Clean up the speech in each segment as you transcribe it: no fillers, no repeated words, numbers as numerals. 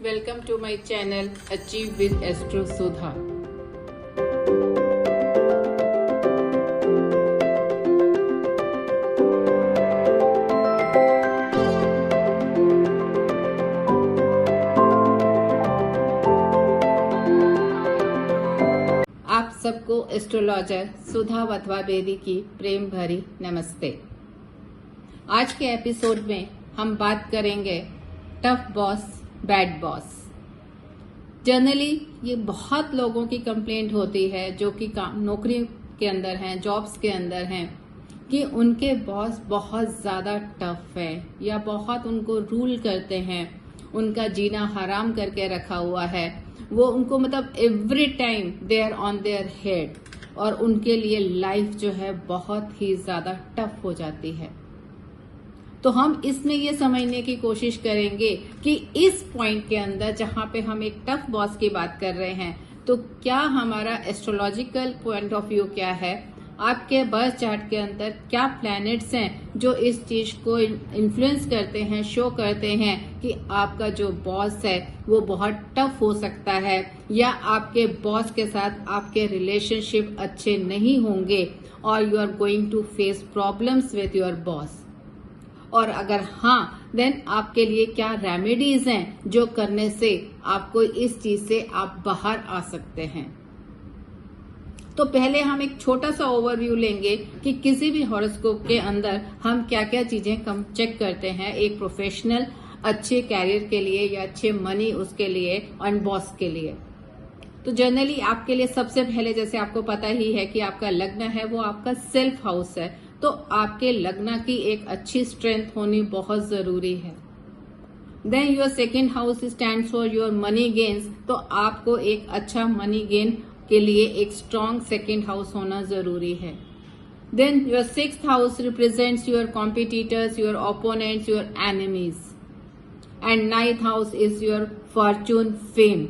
Welcome to my channel Achieve with Astro Sudha. आप सबको astrologer सुधा वधवा बेदी की प्रेम भरी नमस्ते। आज के एपिसोड में हम बात करेंगे tough boss bad boss. Generally ये बहुत लोगों की कंप्लेंट होती है जो कि नौकरी के अंदर हैं, जॉब्स के अंदर हैं, कि उनके बॉस बहुत ज्यादा टफ है या बहुत उनको रूल करते हैं, उनका जीना हराम करके रखा हुआ है। वो उनको मतलब every time they are on their head और उनके लिए लाइफ जो है बहुत ही ज्यादा टफ हो जाती है। तो हम इसमें ये समझने की कोशिश करेंगे कि इस पॉइंट के अंदर जहां पे हम एक टफ बॉस की बात कर रहे हैं, तो क्या हमारा एस्ट्रोलॉजिकल पॉइंट ऑफ व्यू क्या है, आपके बर्थ चार्ट के अंदर क्या प्लैनेट्स हैं जो इस चीज को इन्फ्लुएंस करते हैं, शो करते हैं कि आपका जो बॉस है वो बहुत टफ हो सकता है या आपके बॉस के साथ आपके रिलेशनशिप अच्छे नहीं होंगे और you are going to face problems with your boss. और अगर हाँ, देन आपके लिए क्या रेमेडीज हैं जो करने से आपको इस चीज से आप बाहर आ सकते हैं। तो पहले हम एक छोटा सा ओवरव्यू लेंगे कि किसी भी हॉरोस्कोप के अंदर हम क्या क्या चीजें चेक करते हैं एक प्रोफेशनल अच्छे कैरियर के लिए या अच्छे मनी उसके लिए और बॉस के लिए। तो जनरली आपके लिए सबसे पहले, जैसे आपको पता ही है कि आपका लग्न है वो आपका सेल्फ हाउस है, तो आपके लग्न की एक अच्छी स्ट्रेंथ होनी बहुत जरूरी है। Then your second house stands for your money gains, तो आपको एक अच्छा मनी गेन के लिए एक स्ट्रॉन्ग सेकेंड हाउस होना जरूरी है। Then your sixth house represents your competitors, your opponents, your enemies, and ninth house is your fortune, fame,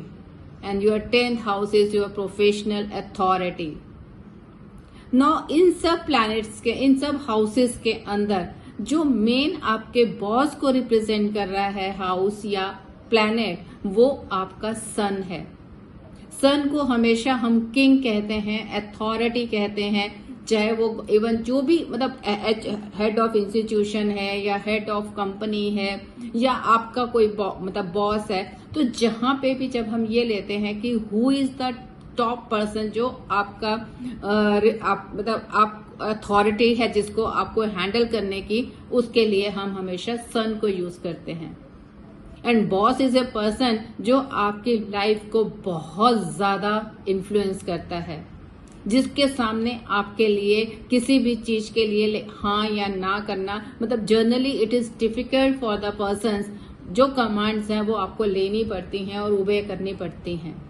and your 10th house is your professional authority. नौ इन सब planets के, इन सब हाउसेस के अंदर जो मेन आपके बॉस को रिप्रेजेंट कर रहा है हाउस या प्लैनेट, वो आपका सन है। सन को हमेशा हम किंग कहते हैं, अथॉरिटी कहते हैं, चाहे वो इवन जो भी मतलब हेड ऑफ इंस्टीट्यूशन है या हेड ऑफ कंपनी है या आपका कोई मतलब बॉस है। तो जहां पे भी जब हम ये लेते हैं कि who is the top person जो आपका आप अथॉरिटी है जिसको आपको हैंडल करने की, उसके लिए हम हमेशा सन को यूज करते हैं। And boss is a person जो आपकी लाइफ को बहुत ज्यादा इन्फ्लुएंस करता है, जिसके सामने आपके लिए किसी भी चीज के लिए हाँ या ना करना, मतलब generally it is difficult for the persons, जो कमांड्स हैं वो आपको लेनी पड़ती हैं और ओबे करनी पड़ती हैं।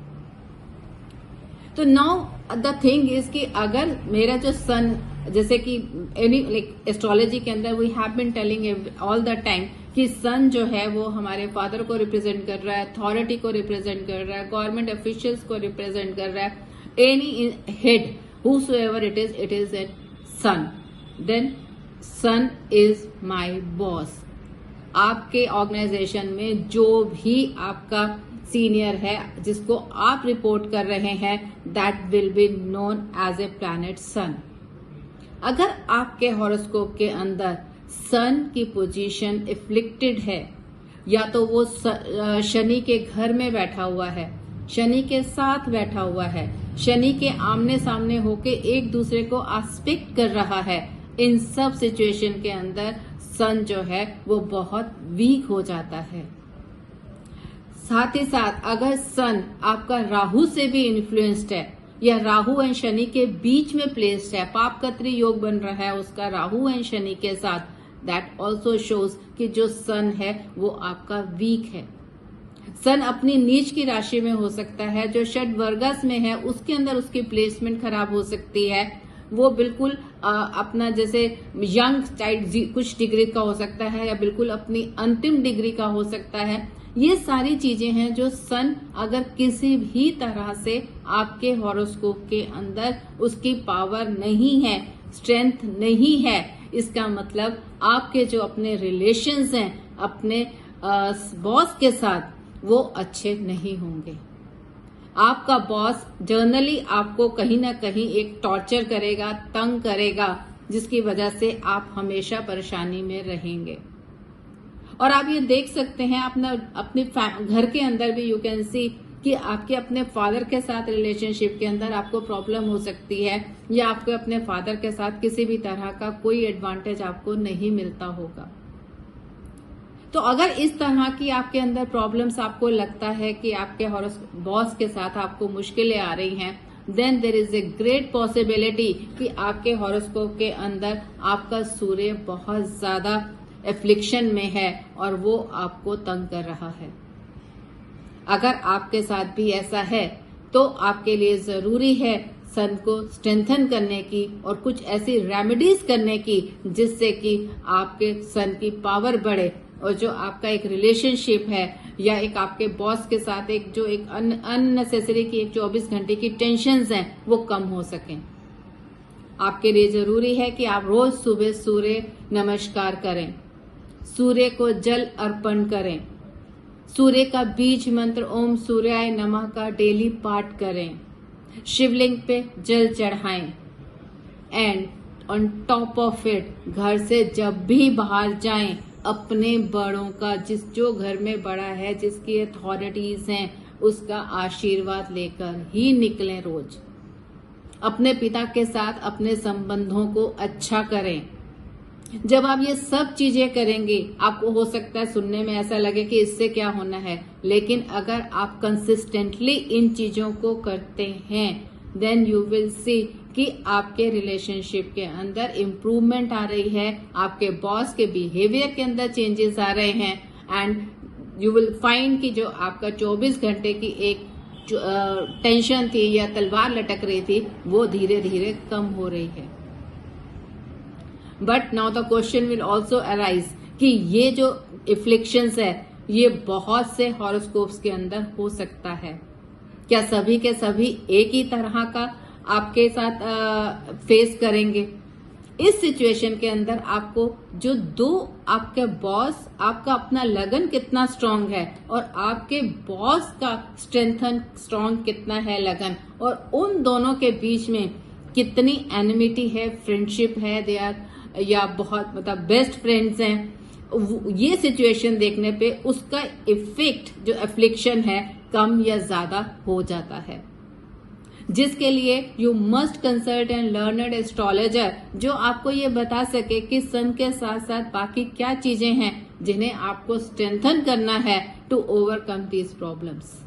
तो नाउ द थिंग इज कि अगर मेरा जो सन, जैसे कि एनी लाइक एस्ट्रोलॉजी के अंदर we have been telling all the time कि सन जो है वो हमारे फादर को रिप्रेजेंट कर रहा है, अथॉरिटी को रिप्रेजेंट कर रहा है, गवर्नमेंट ऑफिशियल्स को रिप्रेजेंट कर रहा है, any head whosoever it is a sun, then sun is my boss। आपके ऑर्गेनाइजेशन में जो भी आपका सीनियर है जिसको आप रिपोर्ट कर रहे हैं, that will be known as a planet sun. अगर आपके हॉरोस्कोप के अंदर सन की पोजीशन एफ्लिक्टेड है या तो वो शनि के घर में बैठा हुआ है, शनि के साथ बैठा हुआ है, शनि के आमने सामने होके एक दूसरे को आस्पेक्ट कर रहा है, इन सब सिचुएशन के अंदर सन जो है वो बहुत वीक हो जाता है। साथ ही साथ अगर सन आपका राहु से भी इन्फ्लुएंस्ड है या राहु एंड शनि के बीच में प्लेस्ड है, पापकत्री योग बन रहा है उसका राहु एंड शनि के साथ, दैट ऑल्सो शोज कि जो सन है वो आपका वीक है। सन अपनी नीच की राशि में हो सकता है, जो षड वर्गस में है उसके अंदर उसकी प्लेसमेंट खराब हो सकती है, वो बिल्कुल अपना जैसे यंग चाइल्ड कुछ डिग्री का हो सकता है या बिल्कुल अपनी अंतिम डिग्री का हो सकता है। ये सारी चीजें हैं जो सन अगर किसी भी तरह से आपके हॉरोस्कोप के अंदर उसकी पावर नहीं है, स्ट्रेंथ नहीं है, इसका मतलब आपके जो अपने रिलेशंस हैं अपने बॉस के साथ, वो अच्छे नहीं होंगे। आपका बॉस जर्नली आपको कहीं ना कहीं एक टॉर्चर करेगा, तंग करेगा, जिसकी वजह से आप हमेशा परेशानी में रहेंगे। और आप ये देख सकते हैं अपने घर के अंदर भी यू कैन सी कि आपके अपने फादर के साथ रिलेशनशिप के अंदर आपको प्रॉब्लम हो सकती है, या आपको अपने फादर के साथ किसी भी तरह का कोई एडवांटेज आपको नहीं मिलता होगा। तो अगर इस तरह की आपके अंदर प्रॉब्लम्स आपको लगता है कि आपके बॉस के साथ आपको मुश्किलें आ रही हैं, then there is a great possibility कि आपके हॉरोस्कोप के अंदर आपका सूर्य बहुत ज्यादा एफ्लिक्शन में है और वो आपको तंग कर रहा है। अगर आपके साथ भी ऐसा है तो आपके लिए जरूरी है सन को स्ट्रेंथन करने की और कुछ ऐसी रेमेडीज करने की जिससे कि आपके सन की पावर बढ़े और जो आपका एक रिलेशनशिप है या एक आपके बॉस के साथ एक जो एक अननेसेसरी की एक 24 घंटे की टेंशन्स हैं वो कम हो सकें। आपके लिए जरूरी है कि आप रोज सुबह सूर्य नमस्कार करें, सूर्य को जल अर्पण करें, सूर्य का बीज मंत्र ओम सूर्याय नमः का डेली पाठ करें, शिवलिंग पे जल चढ़ाएं and on top of it घर से जब भी बाहर जाएं अपने बड़ों का, जो घर में बड़ा है, जिसकी अथॉरिटीज हैं, उसका आशीर्वाद लेकर ही निकलें। रोज अपने पिता के साथ अपने संबंधों को अच्छा करें। जब आप ये सब चीजें करेंगे, आपको हो सकता है सुनने में ऐसा लगे कि इससे क्या होना है, लेकिन अगर आप कंसिस्टेंटली इन चीजों को करते हैं देन यू विल सी कि आपके रिलेशनशिप के अंदर इम्प्रूवमेंट आ रही है, आपके बॉस के बिहेवियर के अंदर चेंजेस आ रहे हैं एंड यू विल फाइंड कि जो आपका 24 घंटे की एक टेंशन थी या तलवार लटक रही थी वो धीरे धीरे कम हो रही है। But now the question will also arise कि ये जो इफ्लिक्शंस है ये बहुत से हॉरोस्कोप्स के अंदर हो सकता है। क्या सभी के सभी एक ही तरह का आपके साथ फेस करेंगे? इस सिचुएशन के अंदर आपको जो दो आपके बॉस, आपका अपना लगन कितना स्ट्रांग है और आपके बॉस का स्ट्रांग कितना है लगन, और उन दोनों के बीच में कितनी एनिमिटी है, फ्रेंडशिप है, दे आर या बहुत मतलब बेस्ट फ्रेंड्स हैं, ये सिचुएशन देखने पे उसका इफेक्ट जो एफ्लिक्शन है कम या ज्यादा हो जाता है। जिसके लिए you must consult and learned astrologer जो आपको ये बता सके कि सन के साथ साथ बाकी क्या चीजें हैं जिन्हें आपको स्ट्रेंथन करना है to overcome these problems.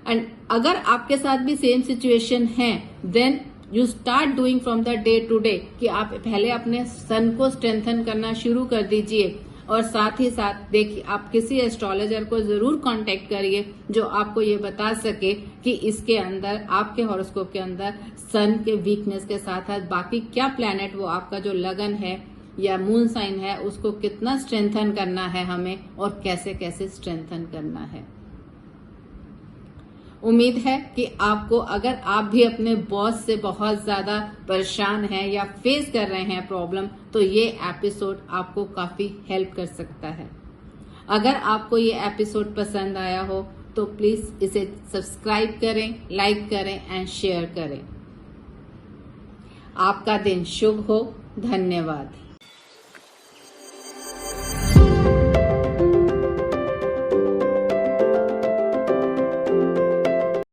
And अगर आपके साथ भी सेम सिचुएशन है then you start doing from the day to day कि आप पहले अपने सन को स्ट्रेंथन करना शुरू कर दीजिए और साथ ही साथ देखिए आप किसी एस्ट्रोलॉजर को जरूर कांटेक्ट करिए जो आपको ये बता सके कि इसके अंदर आपके हॉरोस्कोप के अंदर सन के वीकनेस के साथ साथ बाकी क्या प्लैनेट वो आपका जो लगन है या मून साइन है उसको कितना स्ट्रेंथन करना है हमें और कैसे कैसे स्ट्रेंथन करना है। उम्मीद है कि आपको, अगर आप भी अपने बॉस से बहुत ज्यादा परेशान हैं या फेस कर रहे हैं प्रॉब्लम, तो ये एपिसोड आपको काफी हेल्प कर सकता है। अगर आपको ये एपिसोड पसंद आया हो तो प्लीज इसे सब्सक्राइब करें, लाइक करें एंड शेयर करें। आपका दिन शुभ हो। धन्यवाद।